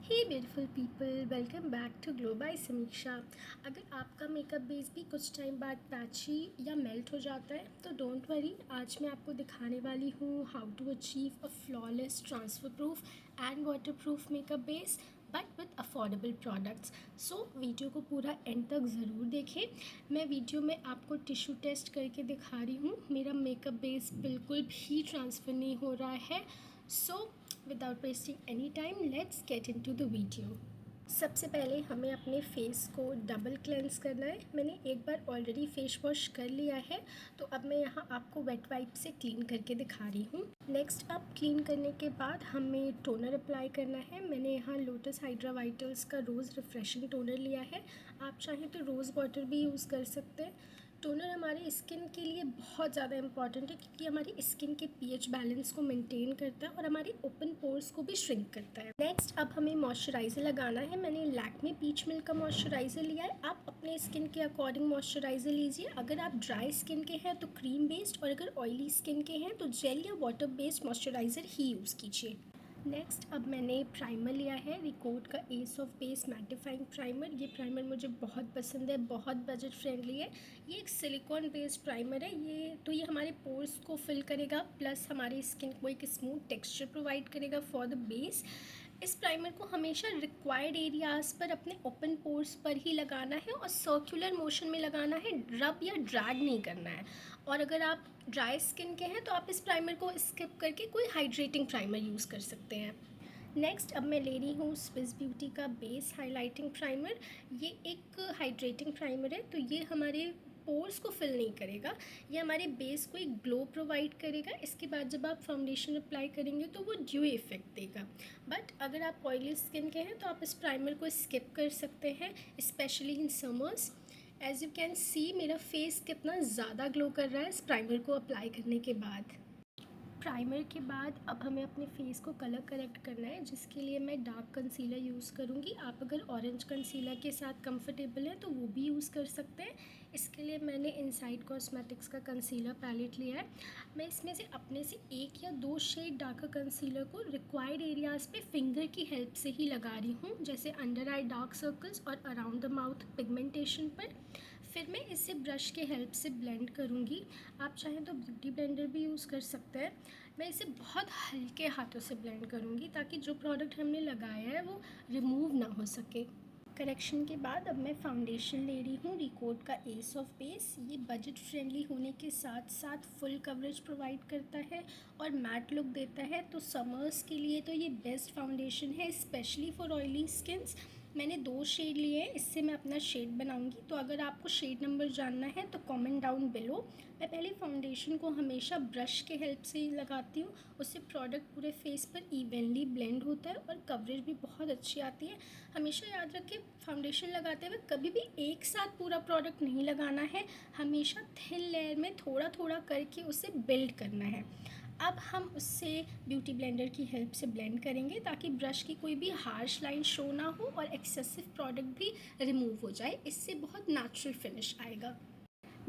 Hey beautiful people, welcome back to glow by Samiksha. अगर आपका makeup base भी कुछ टाइम बाद पैची या मेल्ट हो जाता है तो डोंट वरी, आज मैं आपको दिखाने वाली हूँ how to achieve a flawless transfer proof and waterproof makeup base but with affordable products. So video को पूरा एंड तक ज़रूर देखें। मैं वीडियो में आपको टिश्यू टेस्ट करके दिखा रही हूँ, मेरा मेकअप बेस बिल्कुल भी ट्रांसफ़र नहीं हो रहा है। सो without wasting any time, let's get into the video। सबसे पहले हमें अपने फेस को डबल क्लेंस करना है। मैंने एक बार ऑलरेडी फेस वॉश कर लिया है, तो अब मैं यहाँ आपको वेट वाइप से क्लीन करके दिखा रही हूँ। नेक्स्ट, अब क्लीन करने के बाद हमें टोनर अप्लाई करना है। मैंने यहाँ लोटस हाइड्रा वाइटल्स का रोज़ रिफ्रेशिंग टोनर लिया है। आप चाहें तो रोज़ वाटर भी यूज़ कर सकते हैं। टोनर हमारी स्किन के लिए बहुत ज़्यादा इंपॉर्टेंट है क्योंकि हमारी स्किन के पीएच बैलेंस को मेंटेन करता है और हमारे ओपन पोर्स को भी श्रिंक करता है। नेक्स्ट, अब हमें मॉइस्चराइज़र लगाना है। मैंने लैक्मे पीच मिल्क का मॉइस्चराइज़र लिया है। आप अपने स्किन के अकॉर्डिंग मॉइस्चराइज़र लीजिए। अगर आप ड्राई स्किन के हैं तो क्रीम बेस्ड, और अगर ऑयली स्किन के हैं तो जेल या वाटर बेस्ड मॉइस्चराइज़र ही यूज़ कीजिए। नेक्स्ट, अब मैंने प्राइमर लिया है, रिकोट का S of base mattifying primer. ये प्राइमर मुझे बहुत पसंद है, बहुत बजट फ्रेंडली है। ये एक सिलिकॉन बेस्ड प्राइमर है। ये हमारे पोर्स को फिल करेगा, प्लस हमारी स्किन को एक स्मूथ टेक्सचर प्रोवाइड करेगा फॉर द बेस। इस प्राइमर को हमेशा रिक्वायर्ड एरियाज़ पर अपने ओपन पोर्स पर ही लगाना है और सर्कुलर मोशन में लगाना है, रब या ड्रैग नहीं करना है। और अगर आप ड्राई स्किन के हैं तो आप इस प्राइमर को स्किप करके कोई हाइड्रेटिंग प्राइमर यूज़ कर सकते हैं। नेक्स्ट, अब मैं ले रही हूँ स्विस ब्यूटी का बेस हाइलाइटिंग प्राइमर। ये एक हाइड्रेटिंग प्राइमर है, तो ये हमारे पोर्स को फिल नहीं करेगा, ये हमारे बेस को एक ग्लो प्रोवाइड करेगा। इसके बाद जब आप फाउंडेशन अप्लाई करेंगे तो वो ड्यू इफेक्ट देगा। बट अगर आप ऑयली स्किन के हैं तो आप इस प्राइमर को स्किप कर सकते हैं, specially in summers. As you can see, मेरा फेस कितना ज़्यादा ग्लो कर रहा है इस प्राइमर को अप्लाई करने के बाद। प्राइमर के बाद अब हमें अपने फेस को कलर करेक्ट करना है, जिसके लिए मैं डार्क कंसीलर यूज़ करूँगी। आप अगर ऑरेंज कंसीलर के साथ कंफर्टेबल हैं तो वो भी यूज़ कर सकते हैं। इसके लिए मैंने इनसाइड कॉस्मेटिक्स का कंसीलर पैलेट लिया है। मैं इसमें से अपने से 1 या 2 शेड डार्कर कंसीलर को रिक्वायर्ड एरियाज़ पे फिंगर की हेल्प से ही लगा रही हूँ, जैसे अंडर आई डार्क सर्कल्स और अराउंड द माउथ पिगमेंटेशन पर। फिर मैं इसे ब्रश के हेल्प से ब्लेंड करूँगी। आप चाहें तो ब्यूटी ब्लेंडर भी यूज़ कर सकते हैं। मैं इसे बहुत हल्के हाथों से ब्लेंड करूँगी ताकि जो प्रोडक्ट हमने लगाया है वो रिमूव ना हो सके। करेक्शन के बाद अब मैं फाउंडेशन ले रही हूँ, रिकोट का एस ऑफ बेस। ये बजट फ्रेंडली होने के साथ साथ फुल कवरेज प्रोवाइड करता है और मैट लुक देता है, तो समर्स के लिए तो ये बेस्ट फाउंडेशन है, स्पेशली फॉर ऑयली स्किन्स। मैंने 2 शेड लिए हैं, इससे मैं अपना शेड बनाऊंगी, तो अगर आपको शेड नंबर जानना है तो कमेंट डाउन बिलो। मैं पहले फाउंडेशन को हमेशा ब्रश के हेल्प से ही लगाती हूँ, उससे प्रोडक्ट पूरे फेस पर इवनली ब्लेंड होता है और कवरेज भी बहुत अच्छी आती है। हमेशा याद रखें, फाउंडेशन लगाते हुए कभी भी एक साथ पूरा प्रोडक्ट नहीं लगाना है, हमेशा थिन लेयर में थोड़ा थोड़ा करके उसे बिल्ड करना है। अब हम उससे ब्यूटी ब्लेंडर की हेल्प से ब्लेंड करेंगे ताकि ब्रश की कोई भी हार्श लाइन शो ना हो और एक्सेसिव प्रोडक्ट भी रिमूव हो जाए, इससे बहुत नेचुरल फिनिश आएगा।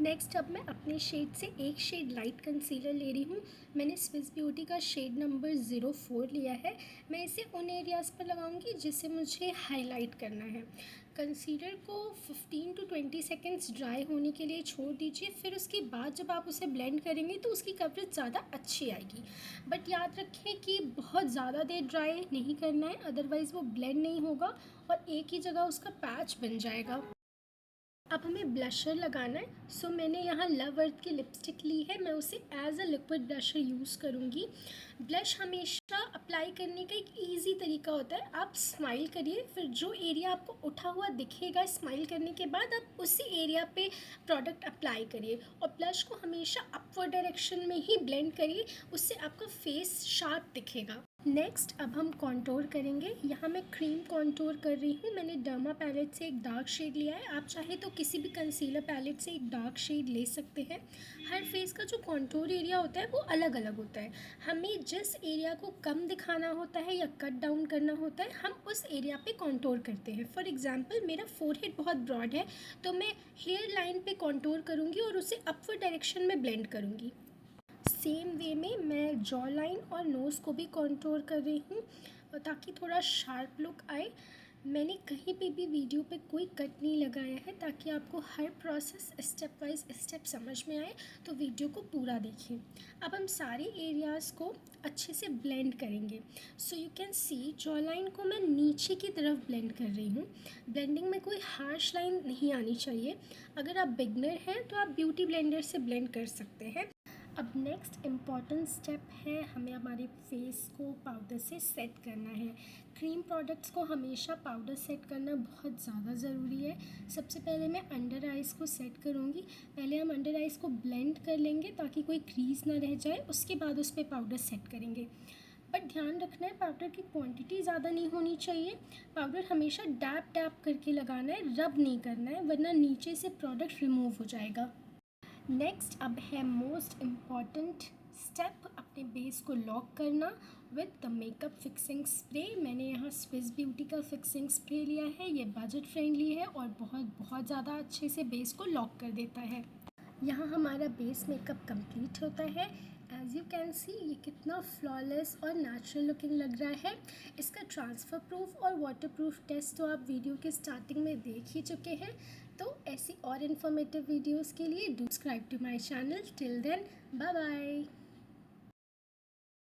नेक्स्ट, अब मैं अपने शेड से 1 शेड लाइट कंसीलर ले रही हूँ। मैंने स्विस ब्यूटी का शेड नंबर 04 लिया है। मैं इसे उन एरियाज़ पर लगाऊंगी जिसे मुझे हाईलाइट करना है। कंसीलर को 15 to 20 सेकेंड्स ड्राई होने के लिए छोड़ दीजिए, फिर उसके बाद जब आप उसे ब्लेंड करेंगे तो उसकी कवरेज ज़्यादा अच्छी आएगी। बट याद रखें कि बहुत ज़्यादा देर ड्राई नहीं करना है, अदरवाइज़ वो ब्लेंड नहीं होगा और एक ही जगह उसका पैच बन जाएगा। अब हमें ब्लशर लगाना है। सो मैंने यहाँ लव अर्थ की लिपस्टिक ली है, मैं उसे as a liquid blusher use करूँगी। ब्लश हमेशा अप्लाई करने का एक इजी तरीका होता है, आप स्माइल करिए, फिर जो एरिया आपको उठा हुआ दिखेगा स्माइल करने के बाद आप उसी एरिया पे प्रोडक्ट अप्लाई करिए और ब्लश को हमेशा अपवर्ड डायरेक्शन में ही ब्लेंड करिए, उससे आपका फेस शार्प दिखेगा। नेक्स्ट, अब हम कॉन्टोर करेंगे। यहाँ मैं क्रीम कॉन्टोर कर रही हूँ। मैंने डर्मा पैलेट से एक डार्क शेड लिया है, आप चाहे तो किसी भी कंसीलर पैलेट से एक डार्क शेड ले सकते हैं। हर फेस का जो कॉन्टोर एरिया होता है वो अलग अलग होता है, हमें जिस एरिया को कम दिखाना होता है या कट डाउन करना होता है हम उस एरिया पे कॉन्टोर करते हैं। फॉर एग्जांपल, मेरा फोरहेड बहुत ब्रॉड है तो मैं हेयर लाइन पे कॉन्टोर करूँगी और उसे अपवर्ड डायरेक्शन में ब्लेंड करूँगी। सेम वे में मैं जॉ लाइन और नोज़ को भी कॉन्टोर कर रही हूँ। ताकि थोड़ा शार्प लुक आए। मैंने कहीं पे भी वीडियो पे कोई कट नहीं लगाया है, ताकि आपको हर प्रोसेस स्टेप वाइज स्टेप समझ में आए, तो वीडियो को पूरा देखिए। अब हम सारे एरियाज़ को अच्छे से ब्लेंड करेंगे। So you can C jaw line को मैं नीचे की तरफ ब्लेंड कर रही हूँ। ब्लेंडिंग में कोई हार्श लाइन नहीं आनी चाहिए। अगर आप बिगनर हैं तो आप ब्यूटी ब्लेंडर से ब्लेंड कर सकते हैं। अब नेक्स्ट इम्पॉर्टेंट स्टेप है, हमें हमारे फेस को पाउडर से सेट करना है। क्रीम प्रोडक्ट्स को हमेशा पाउडर सेट करना बहुत ज़्यादा ज़रूरी है। सबसे पहले मैं अंडर आइज़ को सेट करूँगी। पहले हम अंडर आइज़ को ब्लेंड कर लेंगे ताकि कोई क्रीज ना रह जाए, उसके बाद उस पर पाउडर सेट करेंगे। बट ध्यान रखना है, पाउडर की क्वांटिटी ज़्यादा नहीं होनी चाहिए। पाउडर हमेशा डैप डैप करके लगाना है, रब नहीं करना है, वरना नीचे से प्रोडक्ट रिमूव हो जाएगा। नेक्स्ट अब है मोस्ट इम्पॉर्टेंट स्टेप, अपने बेस को लॉक करना with the makeup fixing spray. मैंने यहाँ स्विस ब्यूटी का फिक्सिंग स्प्रे लिया है। ये बजट फ्रेंडली है और बहुत ज़्यादा अच्छे से बेस को लॉक कर देता है। यहाँ हमारा बेस मेकअप कंप्लीट होता है। एज़ यू कैन सी ये कितना फ्लॉलेस और नेचुरल लुकिंग लग रहा है। इसका ट्रांसफ़र प्रूफ और वाटर प्रूफ टेस्ट तो आप वीडियो के स्टार्टिंग में देख ही चुके हैं। तो ऐसी और इन्फॉर्मेटिव वीडियोस के लिए do subscribe to my channel. Till then bye bye.